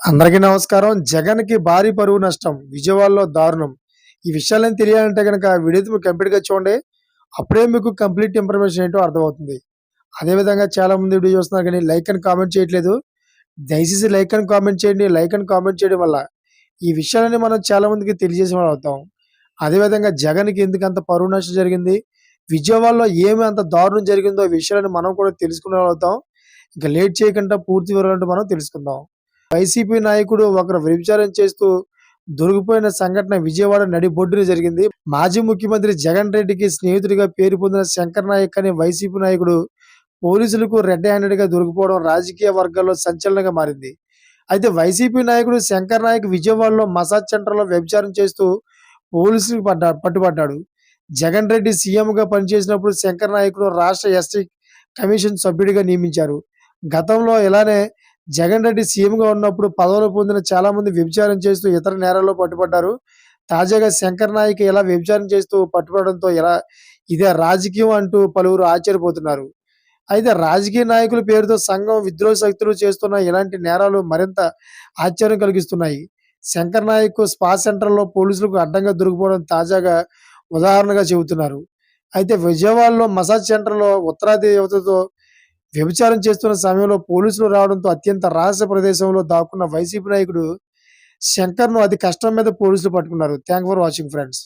అందరికీ నమస్కారం. జగన్‌కి భారీ పరువు నష్టం. విజయవాడలో దారుణం. ఈ విషయాలన్నీ తెలియాలంటే గనక వీడియో మీరు కంప్లీట్‌గా చూడండి. అప్పుడే మీకు కంప్లీట్ ఇన్ఫర్మేషన్ ఏంటో అర్థమవుతుంది. అదే విధంగా చాలామంది వీడియో చూస్తున్నారు కానీ లైక్ అండ్ కామెంట్ చేయట్లేదు. దయచేసి లైక్ అండ్ కామెంట్ చేయండి. లైక్ అండ్ కామెంట్ చేయడం వల్ల ఈ విషయాలన్నీ మనం చాలా మందికి తెలియజేసిన వాళ్ళం అవుతాం. అదే విధంగా జగన్‌కి ఎందుకంత పరువు నష్టం జరిగింది? విజయవాడలో ఏమి అంత దారుణం జరిగిందో ఈ విషయాలను మనం కూడా తెలుసుకునే వాళ్ళం అవుతాం. ఇక లేట్ చేయకుండా పూర్తి వివరాలు మనం తెలుసుకుందాం. వైసీపీ నాయకుడు ఒకరు వ్యభిచారం చేస్తూ దొరికిపోయిన సంఘటన విజయవాడ నడిబొడ్డున జరిగింది. మాజీ ముఖ్యమంత్రి జగన్ రెడ్డికి స్నేహితుడిగా పేరు పొందిన శంకర్ నాయక్ అనే వైసీపీ నాయకుడు పోలీసులకు రెడ్ హ్యాండెడ్‌గా దొరికిపోవడం రాజకీయ వర్గాల్లో సంచలనంగా మారింది. అయితే వైసీపీ నాయకుడు శంకర్ నాయక్ విజయవాడలో మసాజ్ సెంటర్‌లో వ్యభిచారం చేస్తూ పోలీసులకు పట్టుబడ్డాడు. జగన్ రెడ్డి సీఎంగా పనిచేసినప్పుడు శంకర్ నాయక్‌ను రాష్ట్ర ఎస్టీ కమిషన్ సభ్యుడిగా నియమించారు. గతంలో ఇలానే జగన్ రెడ్డి సీఎంగా ఉన్నప్పుడు పదవులు పొందిన చాలా మంది వ్యభిచారం చేస్తూ ఇతర నేరాల్లో పట్టుబడ్డారు. తాజాగా శంకర్ నాయక్ ఇలా వ్యభిచారం చేస్తూ పట్టుబడడంతో ఇదే రాజకీయం అంటూ పలువురు ఆశ్చర్యపోతున్నారు. అయితే రాజకీయ నాయకుల పేరుతో సంఘం విద్రోహ శక్తులు చేస్తున్న ఇలాంటి నేరాలు మరింత ఆశ్చర్యం కలిగిస్తున్నాయి. శంకర్ నాయక్ స్పా సెంటర్‌లో పోలీసులకు అడ్డంగా దొరికిపోవడం తాజాగా ఉదాహరణగా చెబుతున్నారు. అయితే విజయవాడలో మసాజ్ సెంటర్‌లో ఉత్తరాది యువతతో వ్యభిచారం చేస్తున్న సమయంలో పోలీసులు రావడంతో అత్యంత రహస్య ప్రదేశంలో దాక్కున్న వైసీపీ నాయకుడు శంకర్‌ను అతి కష్టం మీద పోలీసులు పట్టుకున్నారు. Thank for watching friends.